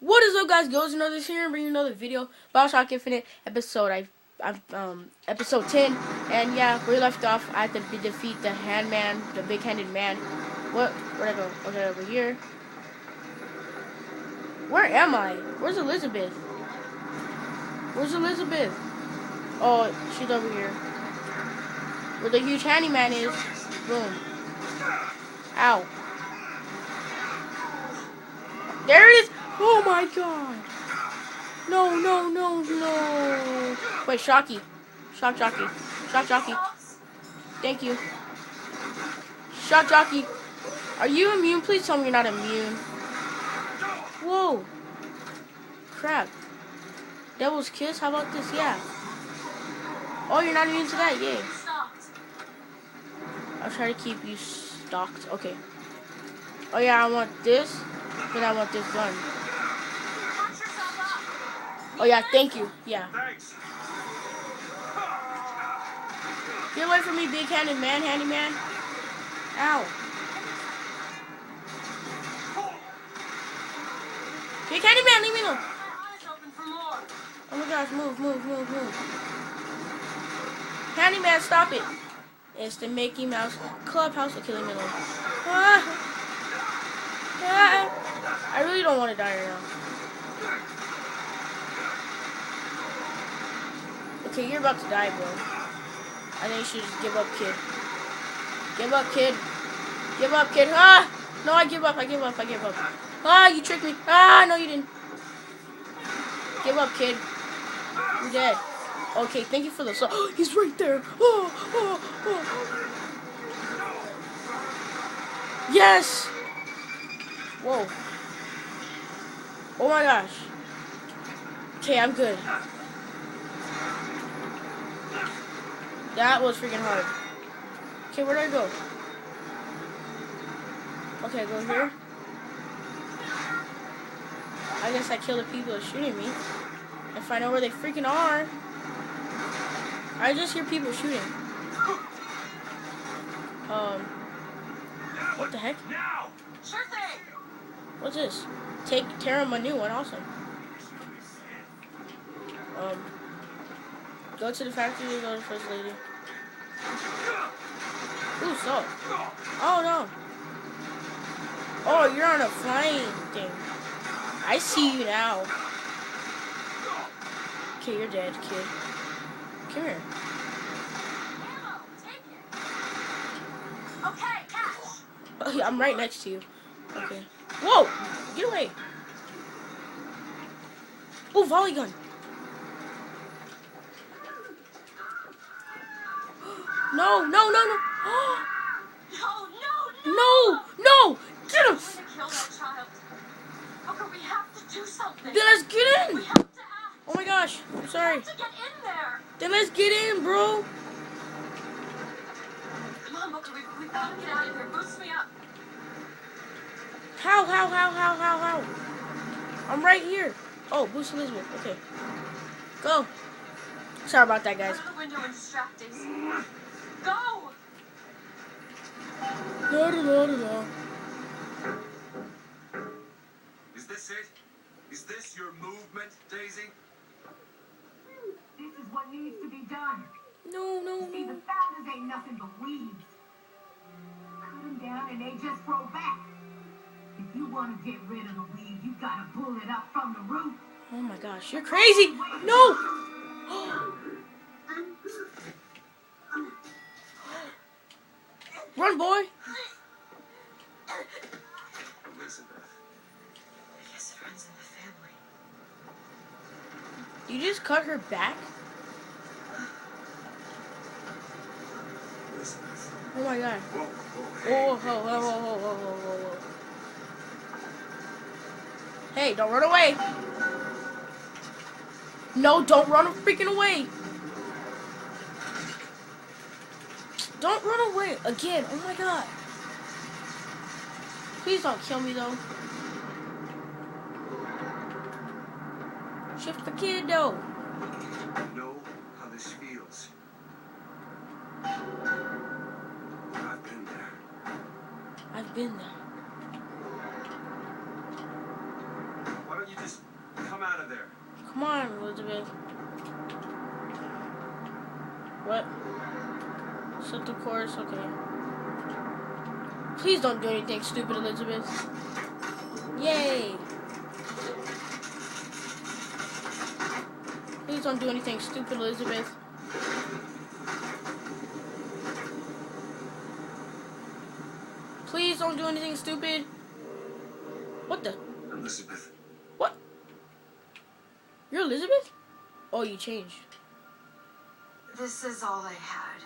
What is up, guys? Goes another here and bring you another video. BioShock Infinite episode. Episode 10, and yeah, we left off. I had to defeat the handman, the big-handed man. Where'd I go? Okay, over here. Where am I? Where's Elizabeth? Where's Elizabeth? Oh, she's over here. Where the huge handyman is. Boom. Ow. There it is. Oh my god. No, no, no, no. Wait, Shocky. Shock Jockey. Shock Jockey. Thank you. Shock Jockey. Are you immune? Please tell me you're not immune. Whoa. Crap. Devil's Kiss? How about this? Yeah. Oh, you're not immune to that? Yay. I'll try to keep you stocked. Okay. Oh yeah, I want this. Then I want this gun. Oh yeah, thank you. Yeah. Get away from me, big-handed man, handyman. Ow. Big-handed man, leave me alone. Oh my gosh, move, move, move, move. Handyman, stop it. It's the Mickey Mouse Clubhouse. Okay, leave me alone. I really don't want to die right now. Okay, you're about to die, bro. I think you should just give up, kid. Give up, kid. Give up, kid. Ah! No, I give up. I give up. I give up. Ah, you tricked me. Ah, no, you didn't. Give up, kid. You're dead. Okay, thank you for the song. Oh, he's right there. Oh, oh, oh. Yes! Whoa. Oh my gosh. Okay, I'm good. That was freaking hard. Okay, where do I go? Okay, go here. I guess I kill the people that are shooting me. If I know where they freaking are. I just hear people shooting. What the heck? Sure thing. What's this? Tear him a new one, awesome. Go to the factory to go to the first lady. Ooh, so. Oh no. Oh, you're on a flying thing. I see you now. Okay, you're dead, kid. Come here. Okay, catch. Oh, yeah, I'm right next to you. Okay. Whoa! Get away. Oh, volley gun. No, no, no, no. No, no. Get him. Kill that child. Okay, we have to do something. Then let's get in. We have to act. Oh my gosh. I'm sorry. We have to get in there. Then let's get in, bro. Come on, Booker. We've got to get out of here. Boost me up. How? I'm right here. Oh, boost Elizabeth. Okay. Go. Sorry about that, guys. Go to the window and distract Daisy. Go. No. Is this it? Is this your movement, Daisy? This is what needs to be done. No. See, the founders ain't nothing but weeds. Cut them down and they just grow back. If you want to get rid of the weed, you gotta pull it up from the root. Oh my gosh, you're crazy. No. Run, boy. Elizabeth. I guess it runs in the family. You just cut her back? Elizabeth. Oh my god. Whoa, Whoa. Hey, don't run away. No, don't run freaking away. Don't run away again. Oh my god. Please don't kill me though. Shift the kid though. I know how this feels. I've been there. I've been there. Why don't you just out of there. Come on, Elizabeth. What? Set the course, okay. Please don't do anything stupid, Elizabeth. Yay! Please don't do anything stupid, Elizabeth. Please don't do anything stupid. What the? Elizabeth. What? You're Elizabeth? Oh, you changed. This is all I had.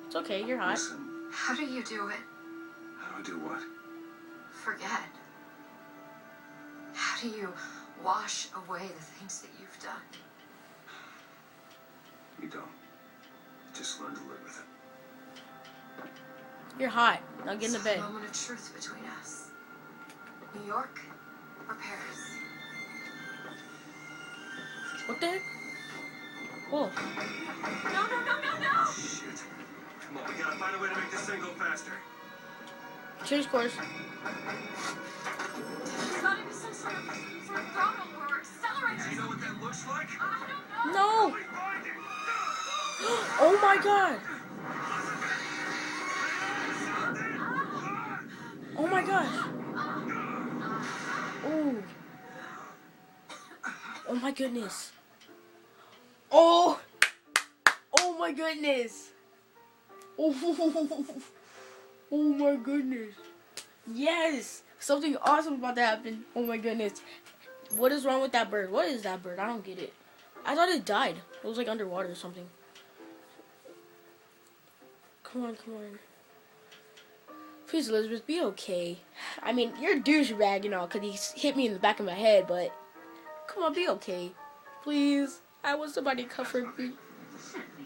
It's okay, you're hot. Listen, How do you do it? how do I do what? Forget. How do you wash away the things that you've done? You don't. Just learn to live with it. You're hot. Now get in the It's bed. a moment of truth between us. New York or Paris? What the heck? Oh, No, no, no, no, no! Shit. Come on, we gotta find a way to make this thing go faster. change course. There's gotta be some sort of throttle or accelerator. Do you know what that looks like? I don't know. No! We find it. Oh my god! Oh my gosh! Oh! Oh my goodness! Oh! Oh my goodness! Oh! Oh my goodness! Yes! Something awesome about to happen. Oh my goodness! What is wrong with that bird? What is that bird? I don't get it. I thought it died. It was like underwater or something. Come on, come on. Please, Elizabeth, be okay. I mean, you're a douchebag, you know, because he hit me in the back of my head, but come on, be okay. Please. I want somebody to comfort me.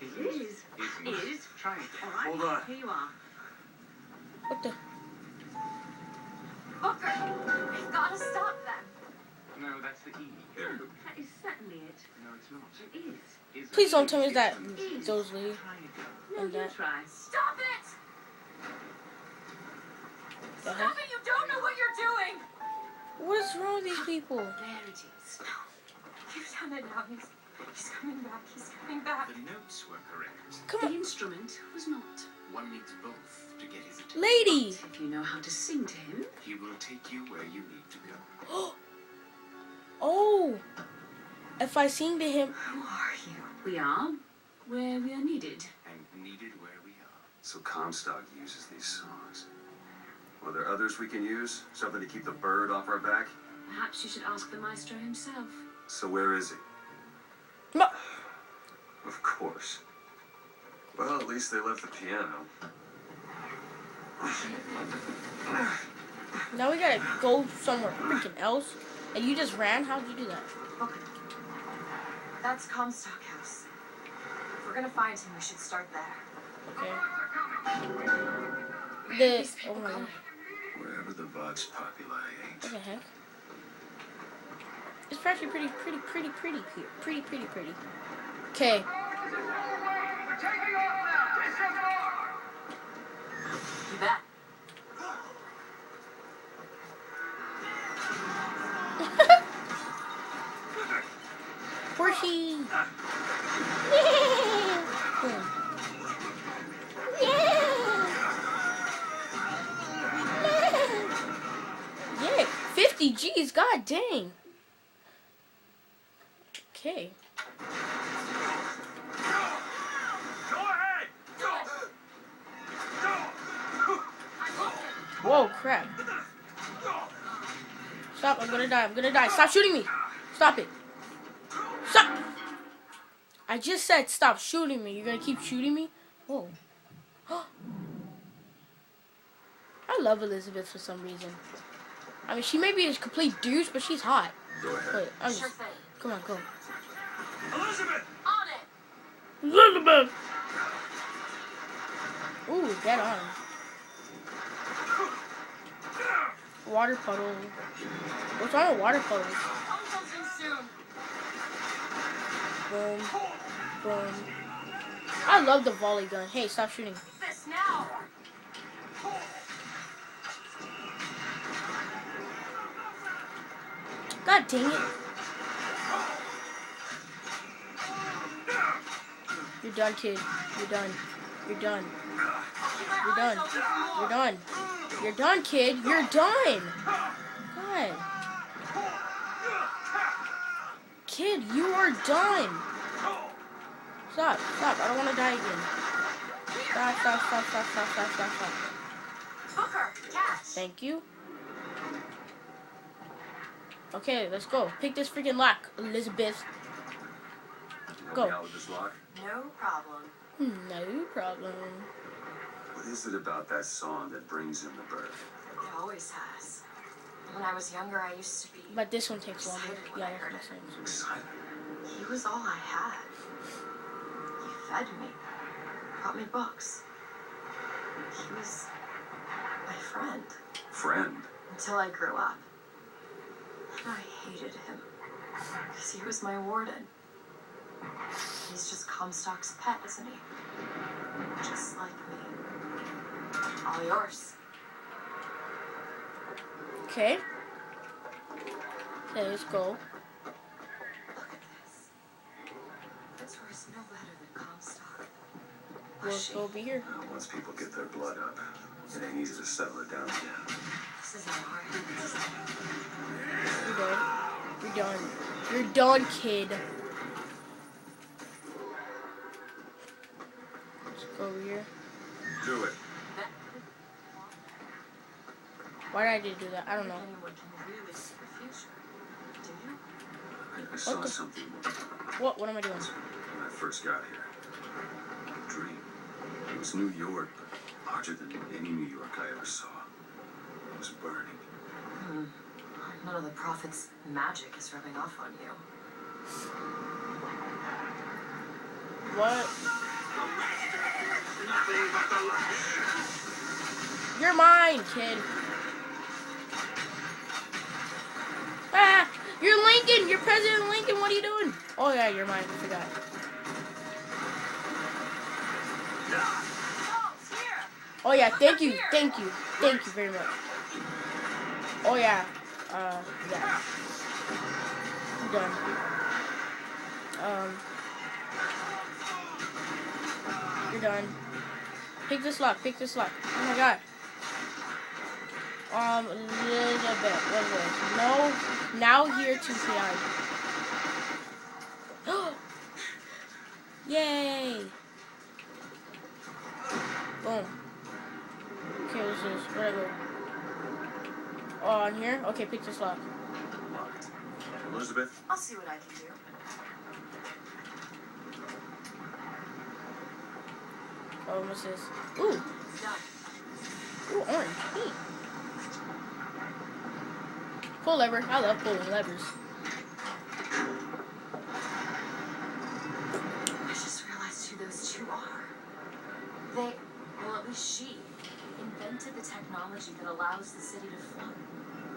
It is. It is. Try it. All right. Hold on. Here you are. What the? Booker, we've gotta stop them. No, that's the E. There. That is certainly it. No, it's not. It is. Please don't tell me that Is. those lady. Try again. No, And you that. try. Stop it! The Stop heck? it! You don't know what you're doing! What is wrong with these people? There it is. You've done it now. He's coming back. He's coming back. The notes were correct. Come The on. instrument was not. One needs both to get his attention. Lady! If you know how to sing to him, He will take you where you need to go. Oh! If I sing to him. Who are you? we are where we are needed. And needed where we are. So Comstock uses these songs. Are there others we can use? Something to keep the bird off our back? Perhaps you should ask the maestro himself. So where is he? No. Of course. Well, at least they left the piano. Now we gotta go somewhere freaking else. And you just ran? How'd you do that? Booker. That's Comstock House. If we're gonna find him, we should start there. Okay. Where are The. these people Oh my god. going? Wherever the Vox Populi ain't. What the heck? It's actually pretty. Okay. You bet. Horsey. Yeah, 50 G's, god dang. Okay. Go ahead! Whoa, crap. Stop, I'm gonna die. Stop shooting me. Stop it. Stop. I just said stop shooting me. You're gonna keep shooting me? Whoa. I love Elizabeth for some reason. I mean, she may be a complete douche, but she's hot. Go ahead. Wait, I'm Sure just... thing. Come on, go. Elizabeth! On it! Elizabeth! Ooh, get on. Water puddle. What's wrong with water puddles? Almost soon. Boom. Boom. I love the volley gun. Hey, stop shooting. This now! God dang it. You're done, kid. You're done. You're done. You're done. You're done. You're done, kid. You're done. God. Kid, you are done. Stop. Stop. I don't want to die again. Stop, stop, stop, stop, stop, stop, stop, stop. Booker, catch. Thank you. Okay, let's go. Pick this freaking lock, Elizabeth. Help Go. me out with this lock. No problem. No problem. What is it about that song that brings in the bird? It always has. When I was younger, I used to be. But this one takes longer. Excited when Yeah, I that heard makes it. sense. Excited. He was all I had. He fed me, brought me books. He was my friend Friend. until I grew up. And I hated him because he was my warden. He's just Comstock's pet, isn't he? Just like me. All yours. Okay. Okay, let's go. Look at this. Fitzroy's no better than Comstock. Let's go over here. Once people get their blood up, it ain't easy to settle it down again. This isn't hard. You're done. You're done. You're done, kid. Let's go over here. Do it. Why did I do that? I don't know. Anyone can really see the future. Do you? I saw the- something What am I doing? when I first got here. A dream. It was New York, but larger than any New York I ever saw. It was burning. None of the prophet's magic is rubbing off on you. What? You're mine, kid. Ah! You're Lincoln! You're President Lincoln! What are you doing? Oh yeah, you're mine. I forgot. Oh yeah, thank you. Thank you. Thank you very much. Oh yeah. Yeah. I'm done. You're done. Pick this lock. Pick this lock. Oh my god. Elizabeth. What was it? No. Now here to hide. Yay. Boom. Okay, what's this? Where do I go? Oh, on here? Okay, pick this lock. Locked. Elizabeth? I'll see what I can do. Oh, what's this? Ooh. Done. Ooh, orange. Neat. Pull lever. I love pulling levers. I just realized who those two are. They, well, at least she, invented the technology that allows the city to float.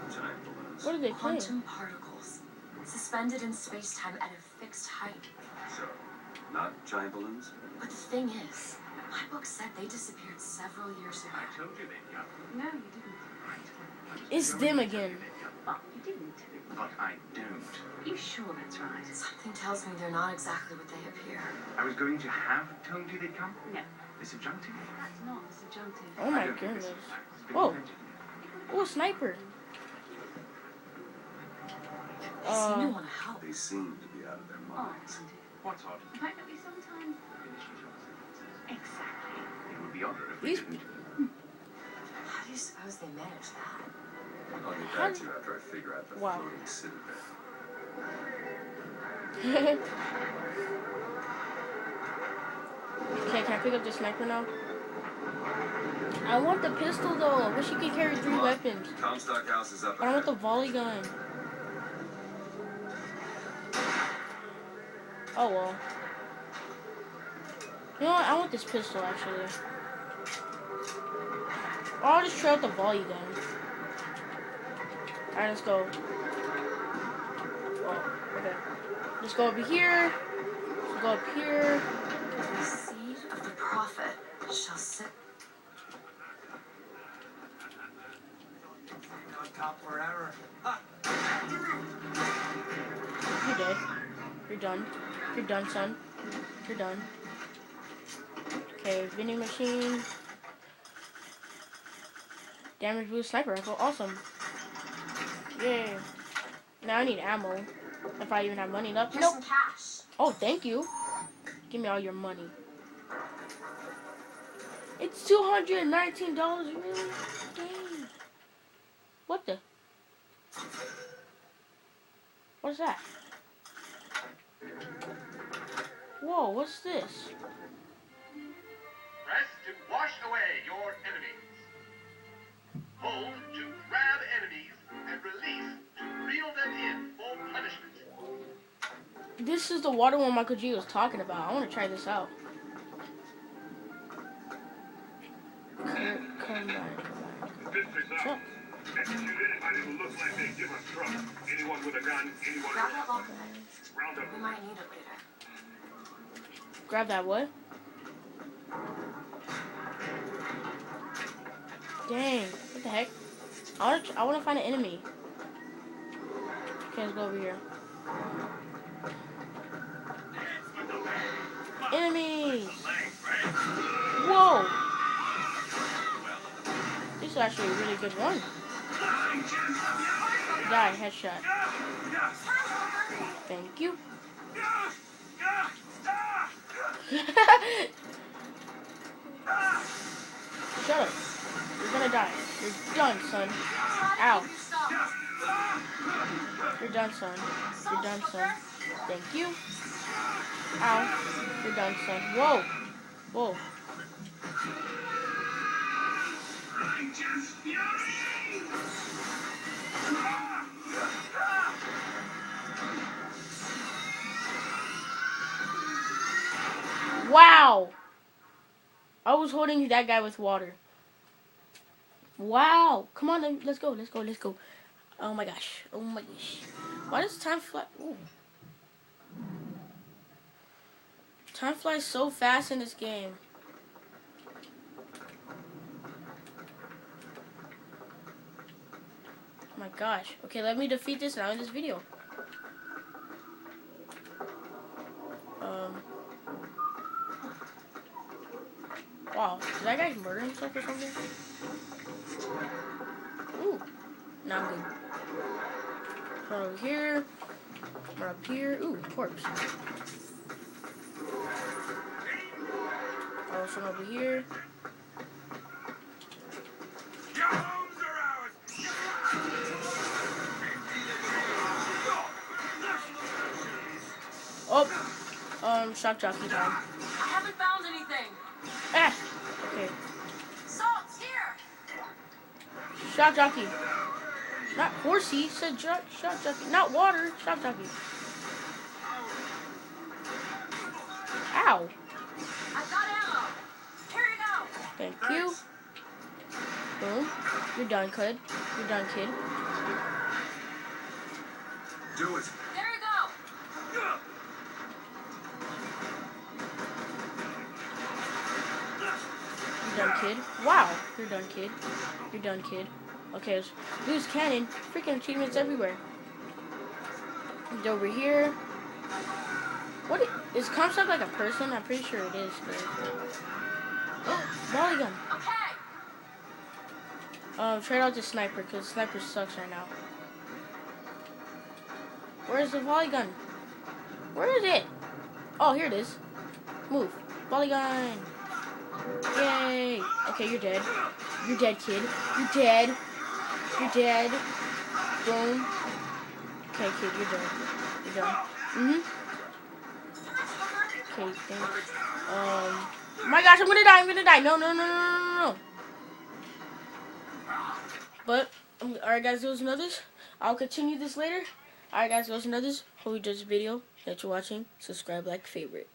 Giant balloons. What are they playing? Quantum particles, suspended in space-time at a fixed height. So, not giant balloons? But the thing is, my book said they disappeared several years ago. I told you they'd come. No, you didn't. It's them again. But you didn't. But I don't. You sure that's right? Something tells me they're not exactly what they appear. I was going to have told you they'd come. No, The subjunctive. that's not the subjunctive. Oh I my don't think this goodness. has been Whoa. invented yet. Oh, a sniper. They seem to want to help. They seem to be out of their Oh, minds. isn't it? What's odd? The fact that we sometimes... Exactly. It would be odder if we These- didn't. How do you suppose they manage that? I'll get back to you after I figure out the Wow. floating citadel. Okay, can I pick up the sniper now? I want the pistol though. I wish you could carry 3 weapons. Comstock House is up I don't want ahead. the volley gun. Oh well. You know what? I want this pistol actually. Or I'll just try out the volley gun. Alright, let's go. Oh, okay. Let's go over here. Let's go up here. The seed of the prophet shall sit. On top forever. You're dead. You're done. You're done, son. You're done. Okay, vending machine. Damage boost sniper rifle. Awesome. Yay. Now I need ammo. If I even have money left. Here's Nope. some cash. Oh, thank you. Give me all your money. It's $219. Really? Dang. What the? What's that? Whoa, what's this? Press to wash away your enemies. Hold to grab enemies and release to reel them in for punishment. This is the water one Michael G was talking about. I want to try this out. Come back. Chuck. Execute anybody who looks like they give us trouble. Anyone with a gun, anyone Grab that locker. round up. We might need it later. Grab that what? Dang. What the heck? I want to find an enemy. Okay, let's go over here. Enemies! Whoa! This is actually a really good one. Die, headshot. Thank you. Shut up. You're gonna die. You're done, son. Ow. You're done, son. You're done, son. Thank you. Ow. You're done, son. Whoa. Whoa. Wow. I was holding that guy with water. Wow. Come on, let's go. Let's go. Let's go. Oh my gosh. Oh my gosh. Why does time fly? Ooh. Time flies so fast in this game. Oh my gosh. Okay, let me defeat this now in this video. Wow, did that guy murder himself or something? Ooh, now I'm good. Run over here. Run up here. Ooh, corpse. Also over here. Oh, shock jockey time. I haven't found anything. Ah, okay. Salt's here. Shock jockey. Not horsey, said shock jockey. Not water, shock jockey. Ow. I've got ammo. Here you go. Thank you. Boom. You're done, kid. You're done, kid. Do it. There you go. You're done, kid. Wow. You're done, kid. You're done, kid. Okay, lose cannon. Freaking achievements everywhere. And over here. What is Comstock like a person? I'm pretty sure it is. Oh, volley gun. Okay. Trade out the sniper because sniper sucks right now. Where's the volley gun? Where is it? Oh, here it is. Move. Volley gun. Yay. Okay, you're dead. You're dead, kid. You're dead. You're dead. Boom. Okay, kid, you're done. You're done. Okay, thanks. Oh my gosh, I'm gonna die. I'm gonna die. No, no, no, no, no, no. But, alright guys, there was another. I'll continue this later. Alright guys, there was another. Hope you enjoyed this video. Thanks for watching. Subscribe, like, favorite.